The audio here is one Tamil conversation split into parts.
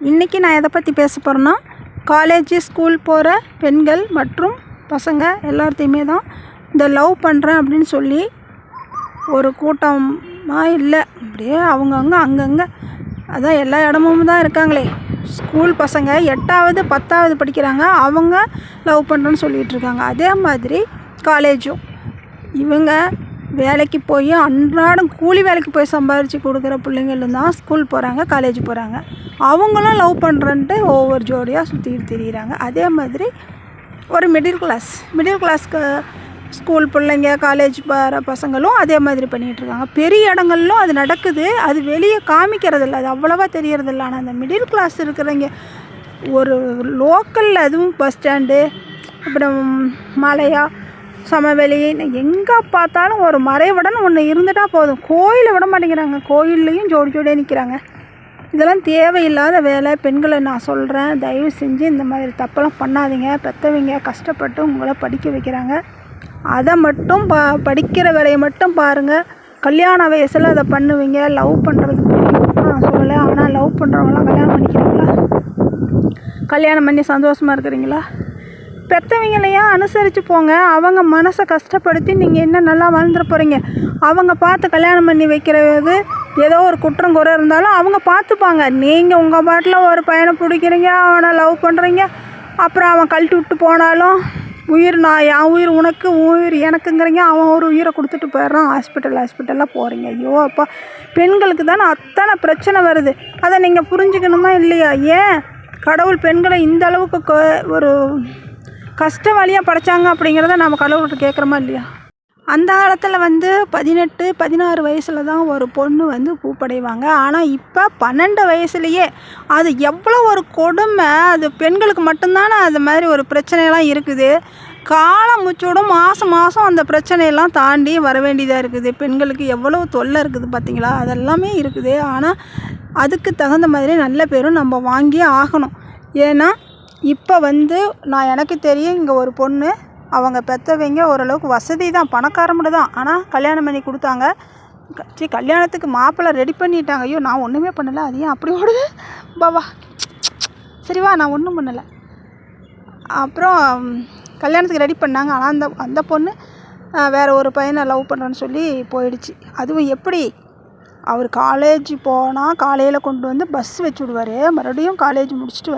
இன்றைக்கி நான் எதை பற்றி பேச போகிறேன்னா, காலேஜ் ஸ்கூல் போகிற பெண்கள் மற்றும் பசங்க எல்லாத்தையுமே தான் இந்த லவ் பண்ணுறேன் அப்படின்னு சொல்லி ஒரு கூட்டமாக இல்லை, அப்படியே அவங்கவுங்க அங்கங்கே அதான் எல்லா இடமும் தான் இருக்காங்களே. ஸ்கூல் பசங்க 8வது 10வது படிக்கிறாங்க, அவங்க லவ் பண்ணுறேன்னு சொல்லிகிட்டு இருக்காங்க. அதே மாதிரி காலேஜும் இவங்க வேலைக்கு போய் அன்றாடம் கூலி வேலைக்கு போய் சம்பாரித்து கொடுக்குற பிள்ளைங்களும் தான் ஸ்கூல் போகிறாங்க, காலேஜ் போகிறாங்க. அவங்களும் லவ் பண்ணுறன்ட்டு ஒவ்வொரு ஜோடியாக சுற்றிட்டு திரியிறாங்க. அதே மாதிரி ஒரு மிடில் கிளாஸ்க்கு ஸ்கூல் பிள்ளைங்க காலேஜ் போகிற பசங்களும் அதே மாதிரி பண்ணிகிட்ருக்காங்க. பெரிய இடங்கள்லும் அது நடக்குது, அது வெளியே காமிக்கிறதில்ல, அது அவ்வளோவா தெரியறதில்ல. ஆனால் அந்த மிடில் கிளாஸ் இருக்கிறவங்க ஒரு லோக்கலில், அதுவும் பஸ் ஸ்டாண்டு, அப்புறம் மலையா சமவெளி, எங்கே பார்த்தாலும் ஒரு மறைவிடன்னு ஒன்று இருந்துட்டால் போதும். கோயிலை விட மாட்டேங்கிறாங்க, கோயில்லையும் ஜோடி ஜோடியாக நிற்கிறாங்க. இதெல்லாம் தேவையில்லாத வேலை. பெண்களை நான் சொல்கிறேன், தயவு செஞ்சு இந்த மாதிரி தப்பெல்லாம் பண்ணாதீங்க. பெற்றவங்க கஷ்டப்பட்டு உங்களை படிக்க வைக்கிறாங்க, அதை மட்டும் படிக்கிற வேலையை மட்டும் பாருங்கள். கல்யாண வயசில் அதை பண்ணுவீங்க. லவ் பண்ணுறது நான் சொல்லலை, ஆனால் லவ் பண்ணுறவங்களாம் கல்யாணம் பண்ணிக்கிறீங்களா? கல்யாணம் பண்ணி சந்தோஷமாக இருக்கிறீங்களா? பெற்றவங்களையும் அனுசரித்து போங்க. அவங்க மனசை கஷ்டப்படுத்தி நீங்கள் என்ன நல்லா வாழ்ந்துட போகிறீங்க? அவங்க பார்த்து கல்யாணம் பண்ணி வைக்கிறது ஏதோ ஒரு குற்றம் குறை இருந்தாலும் அவங்க பார்த்துப்பாங்க. நீங்கள் உங்கள் பாட்டில் ஒரு பையனை பிடிக்கிறீங்க, அவனை லவ் பண்ணுறீங்க, அப்புறம் அவன் கழட்டி விட்டு போனாலும் உயிர் நான் என் உயிர் உனக்கு உயிர் எனக்குங்கிறீங்க, அவன் ஒரு உயிரை கொடுத்துட்டு போயிடுறான். ஹாஸ்பிட்டலாக போகிறீங்க. ஐயோ அப்பா, பெண்களுக்கு தானே அத்தனை பிரச்சனை வருது. அதை நீங்கள் புரிஞ்சுக்கணுமா இல்லையா? ஏன் கடவுள் பெண்களை இந்த அளவுக்கு ஒரு கஷ்ட வழியாக படைச்சாங்க அப்படிங்கிறத நம்ம கடவுள்கிட்ட கேட்குறோமா இல்லையா? அந்த காலத்தில் 18 16 வயசில் தான் ஒரு பொண்ணு பூப்படைவாங்க. ஆனால் இப்போ 12 வயசுலேயே அது எவ்வளோ ஒரு கொடுமை. அது பெண்களுக்கு மட்டும்தானே அது மாதிரி ஒரு பிரச்சனையெல்லாம் இருக்குது. காலம் முச்சோடும் மாதம் அந்த பிரச்சனையெல்லாம் தாண்டி வர வேண்டியதாக இருக்குது. பெண்களுக்கு எவ்வளோ தொல்லை இருக்குது பார்த்தீங்களா? அதெல்லாமே இருக்குது. ஆனால் அதுக்கு தகுந்த மாதிரி நல்ல பேரும் நம்ம வாங்கியே ஆகணும். ஏன்னா இப்போ நான் எனக்கு தெரியும், இங்கே ஒரு பொண்ணு, அவங்க பெற்றவங்க ஓரளவுக்கு வசதி தான், பணக்காரமுடு தான். ஆனால் கல்யாணம் பண்ணி கொடுத்தாங்க. கல்யாணத்துக்கு மாப்பிள்ளை ரெடி பண்ணிட்டாங்க. ஐயோ நான் ஒன்றுமே பண்ணலை, அது ஏன் அப்படி ஓடுது பாவா? சரிவா, நான் ஒன்றும் பண்ணலை. அப்புறம் கல்யாணத்துக்கு ரெடி பண்ணாங்க. ஆனால் அந்த பொண்ணு வேறு ஒரு பையனை லவ் பண்ணுறேன்னு சொல்லி போயிடுச்சு. அதுவும் எப்படி? அவர் காலேஜ் போனால் காலையில் கொண்டு பஸ் வச்சு விடுவார். மறுபடியும் காலேஜ் முடிச்சுட்டு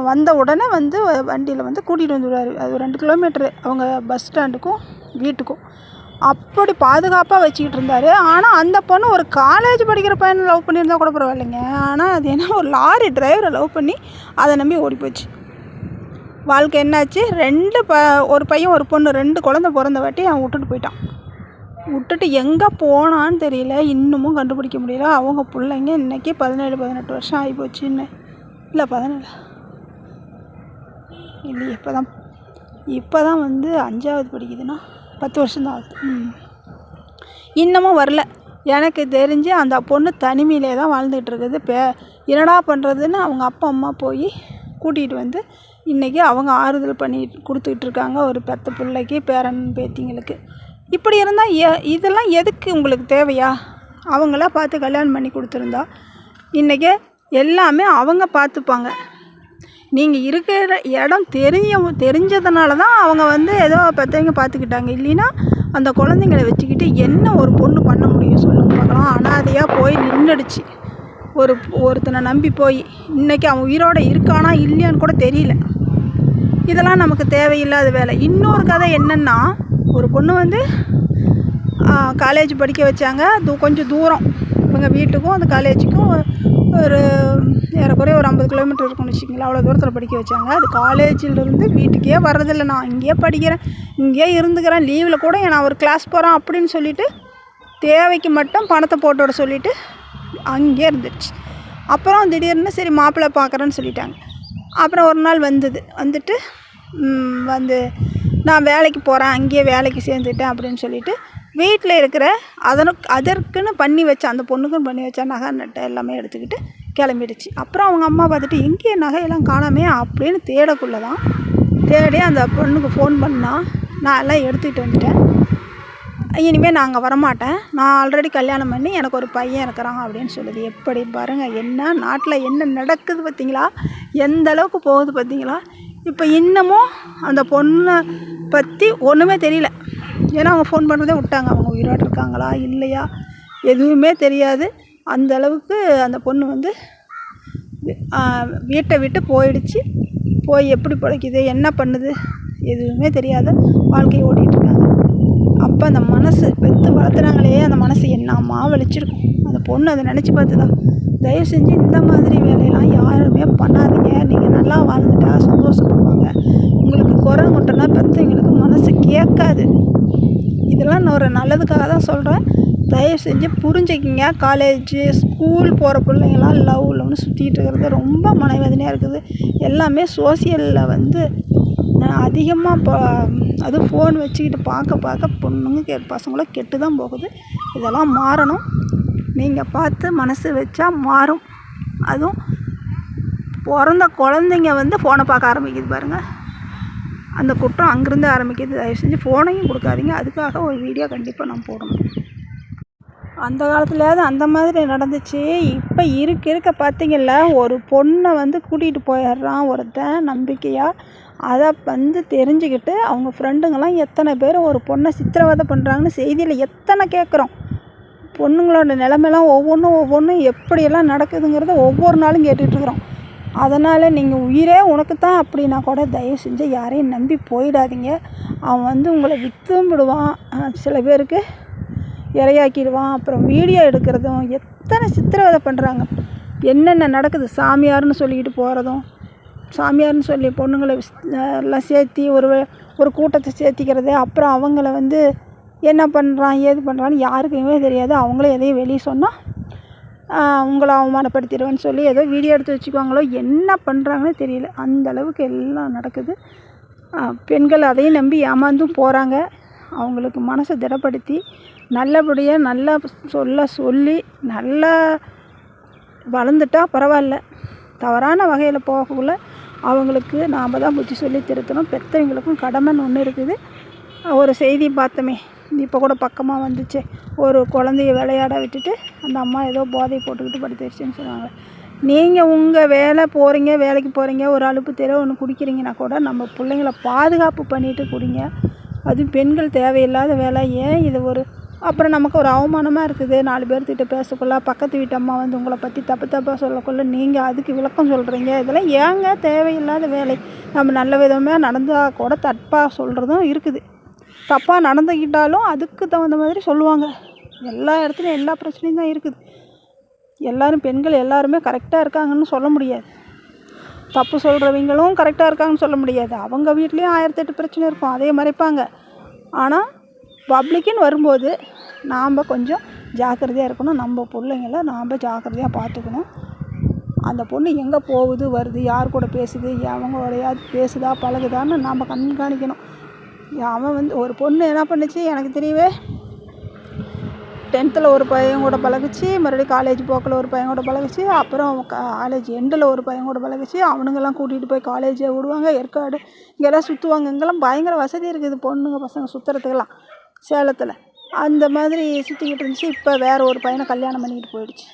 வந்த உடனே வண்டியில் கூட்டிகிட்டு வந்துடுவார். அது 2 கிலோமீட்டரு அவங்க பஸ் ஸ்டாண்டுக்கும் வீட்டுக்கும். அப்படி பாதுகாப்பாக வச்சுக்கிட்டு இருந்தார். ஆனால் அந்த பொண்ணு ஒரு காலேஜ் படிக்கிற பையனை லவ் பண்ணியிருந்தால் கூட பரவாயில்லைங்க. ஆனால் அது என்ன, ஒரு லாரி டிரைவரை லவ் பண்ணி அதை நம்பி ஓடி போச்சு. வாழ்க்கை என்னாச்சு? ஒரு பையன் ஒரு பொண்ணு, 2 குழந்தை பிறந்த வாட்டி அவன் விட்டுட்டு போயிட்டான். விட்டுட்டு எங்கே போனான்னு தெரியல, இன்னமும் கண்டுபிடிக்க முடியல. அவங்க பிள்ளைங்க இன்றைக்கி 17 18 வருஷம் ஆகிப்போச்சுன்னு. இல்லை 17 இல்லையே, இப்போ தான் 5வது படிக்குதுன்னா 10 வருஷம்தான் ஆகுது. இன்னமும் வரல. எனக்கு தெரிஞ்சு அந்த பொண்ணு தனிமையிலே தான் வாழ்ந்துகிட்டு இருக்குது. என்னடா பண்ணுறதுன்னு அவங்க அப்பா அம்மா போய் கூட்டிகிட்டு இன்றைக்கி அவங்க ஆறுதல் பண்ணி கொடுத்துக்கிட்டு இருக்காங்க ஒரு பெத்த பிள்ளைக்கு, பேரன் பேத்திங்களுக்கு. இப்படி இருந்தால் இதெல்லாம் எதுக்கு உங்களுக்கு தேவையா? அவங்களா பார்த்து கல்யாணம் பண்ணி கொடுத்துருந்தா இன்றைக்கி எல்லாமே அவங்க பார்த்துப்பாங்க. நீங்கள் இருக்கிற இடம் தெரிஞ்சதுனால தான் அவங்க ஏதோ பெற்றவங்க பார்த்துக்கிட்டாங்க. இல்லைன்னா அந்த குழந்தைங்களை வச்சுக்கிட்டு என்ன ஒரு பொண்ணு பண்ண முடியும் சொல்லுங்க பார்க்கலாம்? அனாதையாக போய் நின்றுடுச்சு. ஒருத்தனை நம்பி போய் இன்றைக்கி அவன் உயிரோடு இருக்கானா இல்லையான்னு கூட தெரியல. இதெல்லாம் நமக்கு தேவையில்லாத வேலை. இன்னொரு கதை என்னென்னா, ஒரு பொண்ணு காலேஜ் படிக்க வச்சாங்க. கொஞ்சம் தூரம் இவங்க வீட்டுக்கும் அந்த காலேஜுக்கும் ஒரு ஏறக்குறைய ஒரு 50 கிலோமீட்டர் இருக்கும்னு வச்சுக்கிங்களா. அவ்வளோ தூரத்தில் படிக்க வச்சாங்க. அது காலேஜிலேருந்து வீட்டுக்கே வர்றதில்லை. நான் இங்கேயே படிக்கிறேன், இங்கேயே இருந்துக்கிறேன், லீவில் கூட நான் ஒரு கிளாஸ் போகிறேன் அப்படின்னு சொல்லிவிட்டு தேவைக்கு மட்டும் பணத்தை போட்டு விட சொல்லிவிட்டு அங்கேயே இருந்துடுச்சு. அப்புறம் திடீர்னு சரி மாப்பிள்ளை பார்க்குறேன்னு சொல்லிட்டாங்க. அப்புறம் ஒரு நாள் வந்துட்டு நான் வேலைக்கு போகிறேன், அங்கேயே வேலைக்கு சேர்ந்துட்டேன் அப்படின்னு சொல்லிவிட்டு வீட்டில் இருக்கிற அதற்குன்னு பண்ணி வச்ச, அந்த பொண்ணுக்குன்னு பண்ணி வச்ச நகை நட்டை எல்லாமே எடுத்துக்கிட்டு கிளம்பிடுச்சு. அப்புறம் அவங்க அம்மா பார்த்துட்டு எங்கே நகையெல்லாம் காணாமே அப்படின்னு தேடக்குள்ளே தான் தேடி அந்த பொண்ணுக்கு ஃபோன் பண்ணால் நான் எல்லாம் எடுத்துக்கிட்டு வந்துட்டேன். இனிமேல் நான் அங்கே வரமாட்டேன், நான் ஆல்ரெடி கல்யாணம் பண்ணி எனக்கு ஒரு பையன் இருக்கிறான் அப்படின்னு சொல்லுது. எப்படி பாருங்கள், என்ன நாட்டில் என்ன நடக்குது பார்த்தீங்களா, எந்த அளவுக்கு போகுது பார்த்தீங்களா. இப்போ இன்னமும் அந்த பொண்ணை பற்றி ஒன்றுமே தெரியல. ஏன்னா அவங்க ஃபோன் பண்ணுறதே விட்டாங்க. அவங்க உயிரோடு இருக்காங்களா இல்லையா எதுவுமே தெரியாது. அந்த அளவுக்கு அந்த பொண்ணு வந்து வீட்டை விட்டு போயிடுச்சு. போய் எப்படி பிழைக்குது, என்ன பண்ணுது எதுவுமே தெரியாத வாழ்க்கையை ஓட்டிகிட்ருக்காங்க. அப்போ அந்த மனசு பெற்று வளர்த்துறாங்களே, அந்த மனசு என்னம்மா வலிச்சிருக்கும். அந்த பொண்ணு அதை நினச்சி பார்த்துதா. தயவு செஞ்சு இந்த மாதிரி வேலையெல்லாம் யாருமே பண்ணாதீங்க. நீங்கள் நல்லா வாழ்ந்துட்டா சந்தோஷப்படுவாங்க. உங்களுக்கு குறை கொட்டனா பெற்றவங்களுக்கு மனசு கேட்காது. இதெல்லாம் நான் ஒரு நல்லதுக்காக தான் சொல்கிறேன். தயவு செஞ்சு புரிஞ்சுக்கிங்க. காலேஜு ஸ்கூல் போகிற பிள்ளைங்களாம் லவ்னு சுற்றிட்டு இருக்கிறது ரொம்ப மனவேதனையாக இருக்குது. எல்லாமே சோசியலில் வந்து அதிகமாக அதுவும் ஃபோன் வச்சுக்கிட்டு பார்க்க பொண்ணுங்க பசங்களும் கெட்டு தான் போகுது. இதெல்லாம் மாறணும். நீங்கள் பார்த்து மனசு வச்சா மாறும். அதுவும் பிறந்த குழந்தைங்க வந்து ஃபோனை பார்க்க ஆரம்பிக்குது பாருங்கள், அந்த குற்றம் அங்கேருந்து ஆரம்பிக்குது. தயவு செஞ்சு ஃபோனையும் கொடுக்காதீங்க. அதுக்காக ஒரு வீடியோ கண்டிப்பாக நான் போடணும். அந்த காலத்துலையாவது அந்த மாதிரி நடந்துச்சு. இப்போ இருக்க பார்த்திங்கள்ல, ஒரு பொண்ணை வந்து கூட்டிகிட்டு போயிடுறான் ஒருத்தன் நம்பிக்கையாக. அதை வந்து தெரிஞ்சுக்கிட்டு அவங்க ஃப்ரெண்டுங்கெல்லாம் எத்தனை பேர் ஒரு பொண்ணை சித்திரவதை பண்ணுறாங்கன்னு செய்தியில் எத்தனை கேட்குறோம். பொண்ணுங்களோட நிலமெல்லாம் ஒவ்வொன்றும் எப்படியெல்லாம் நடக்குதுங்கிறத ஒவ்வொரு நாளும் கேட்டுட்ருக்குறோம். அதனால் நீங்கள் உயிரே உனக்கு தான் அப்படின்னா கூட தயவு செஞ்சு யாரையும் நம்பி போயிடாதீங்க. அவன் வந்து உங்களை விற்றும் விடுவான், சில பேருக்கு இரையாக்கிடுவான். அப்புறம் வீடியோ எடுக்கிறதும் எத்தனை சித்திரவதை பண்ணுறாங்க. என்னென்ன நடக்குது. சாமியார்னு சொல்லிக்கிட்டு போகிறதும், சாமியார்னு சொல்லி பொண்ணுங்களை எல்லாம் சேர்த்தி ஒரு கூட்டத்தை சேர்த்திக்கிறது. அப்புறம் அவங்கள வந்து என்ன பண்ணுறான் ஏது பண்ணுறான்னு யாருக்குமே தெரியாது. அவங்களே எதையும் வெளியே சொன்னால் உங்களை அவமானப்படுத்திடுவேன்னு சொல்லி ஏதோ வீடியோ எடுத்து வச்சுக்குவாங்களோ, என்ன பண்ணுறாங்கன்னே தெரியல. அந்த அளவுக்கு எல்லாம் நடக்குது. பெண்கள் அதையும் நம்பி ஏமாந்தும் போகிறாங்க. அவங்களுக்கு மனசை திடப்படுத்தி நல்லபடியாக நல்லா சொல்லி நல்லா வளர்ந்துட்டா பரவாயில்ல. தவறான வகையில் போகக்குள்ள அவங்களுக்கு நாம் தான் புத்தி சொல்லி திருத்தணும். பெற்றவங்களுக்கும் கடமைன்னு ஒன்று இருக்குது. ஒரு செய்தி பார்த்தோமே, இப்போ கூட பக்கமாக வந்துச்சு. ஒரு குழந்தைய விளையாட விட்டுட்டு அந்த அம்மா ஏதோ போதை போட்டுக்கிட்டு படுத்துருச்சுன்னு சொன்னாங்க. நீங்கள் உங்கள் வேலைக்கு போகிறீங்க, ஒரு அலுப்பு தெரிய ஒன்று குடிக்கிறீங்கன்னா கூட நம்ம பிள்ளைங்கள பாதுகாப்பு பண்ணிவிட்டு குடிங்க. அதுவும் பெண்கள் தேவையில்லாத வேலை. ஏன் இது அப்புறம் நமக்கு ஒரு அவமானமாக இருக்குது. 4 பேர்த்திட்ட பேசக்குள்ள பக்கத்து வீட்டு அம்மா வந்து உங்களை பற்றி தப்பாக சொல்லக்குள்ள நீங்கள் அதுக்கு விளக்கம் சொல்கிறீங்க. இதெல்லாம் ஏங்க தேவையில்லாத வேலை. நம்ம நல்ல விதமாக நடந்தால் கூட தப்பாக சொல்கிறதும் இருக்குது. தப்பாக நடந்துக்கிட்டாலும் அதுக்கு தகுந்த மாதிரி சொல்லுவாங்க. எல்லா இடத்துலையும் எல்லா பிரச்சனையும் தான் இருக்குது. பெண்கள் எல்லாருமே கரெக்டாக இருக்காங்கன்னு சொல்ல முடியாது. தப்பு சொல்கிறவங்களும் கரெக்டாக இருக்காங்கன்னு சொல்ல முடியாது. அவங்க வீட்லேயும் 1008 பிரச்சனை இருக்கும், அதே மறைப்பாங்க. ஆனால் பப்ளிக்குன்னு வரும்போது நாம் கொஞ்சம் ஜாக்கிரதையாக இருக்கணும். நம்ம பிள்ளைங்கள நாம் ஜாக்கிரதையாக பார்த்துக்கணும். அந்த பொண்ணு எங்கே போகுது வருது, யார் கூட பேசுது, அவங்களோடையாவது பேசுதா பழகுதான்னு நாம் கண்காணிக்கணும். அவன் வந்து ஒரு பொண்ணு என்ன பண்ணுச்சு எனக்கு தெரியவே, 10th ஒரு பையன் கூட பழகுச்சு, மறுபடியும் காலேஜ் போக்கில் ஒரு பையன் கூட பழகுச்சு, அப்புறம் காலேஜ் எண்டில் ஒரு பையன் கூட பழகுச்சு. அவனுங்கெல்லாம் கூட்டிகிட்டு போய் காலேஜை விடுவாங்க, ஏற்காடு இங்கெல்லாம் சுற்றுவாங்க. இங்கெல்லாம் பயங்கர வசதி இருக்குது பொண்ணுங்க பசங்க சுற்றுறதுக்கெல்லாம் சேலத்தில். அந்த மாதிரி சுற்றிக்கிட்டு இருந்துச்சு. இப்போ வேறு ஒரு பையனை கல்யாணம் பண்ணிக்கிட்டு போயிடுச்சு.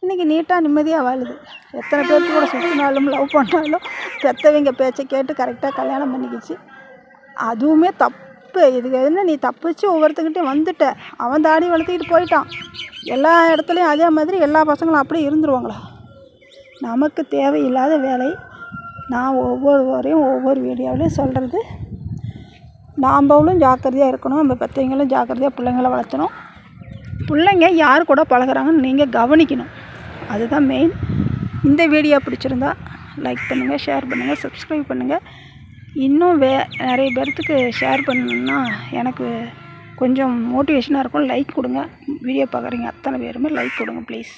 இன்றைக்கி நீட்டாக நிம்மதியாக வாழுது. எத்தனை பேருக்கு கூட சுற்றினாலும் லவ் பண்ணாலும் பெற்றவங்க பேச்சை கேட்டு கரெக்டாக கல்யாணம் பண்ணிக்கிச்சு. அதுவுமே தப்பு. இதுக்கு என்ன நீ தப்பிச்சு ஒவ்வொருத்தங்கிட்டையும் வந்துட்ட, அவன் தாடி வளர்த்திக்கிட்டு போயிட்டான். எல்லா இடத்துலையும் அதே மாதிரி எல்லா பசங்களும் அப்படியே இருந்துருவாங்களா? நமக்கு தேவையில்லாத வேலை. நான் ஒவ்வொரு வீடியோவிலையும் சொல்கிறது, நாம்பளும் ஜாக்கிரதையாக இருக்கணும். நம்ம பெற்றவங்களும் ஜாக்கிரதையாக பிள்ளைங்கள வளர்த்தணும். பிள்ளைங்க யார் கூட பழகுறாங்கன்னு நீங்கள் கவனிக்கணும். அதுதான் மெயின். இந்த வீடியோ பிடிச்சிருந்தா லைக் பண்ணுங்கள், ஷேர் பண்ணுங்கள், சப்ஸ்கிரைப் பண்ணுங்கள். இன்னும் நிறைய பேர்த்துக்கு ஷேர் பண்ணணுன்னா எனக்கு கொஞ்சம் மோட்டிவேஷனாக இருக்கும். லைக் கொடுங்க. வீடியோ பார்க்குறீங்க அத்தனை பேருமே லைக் கொடுங்க ப்ளீஸ்.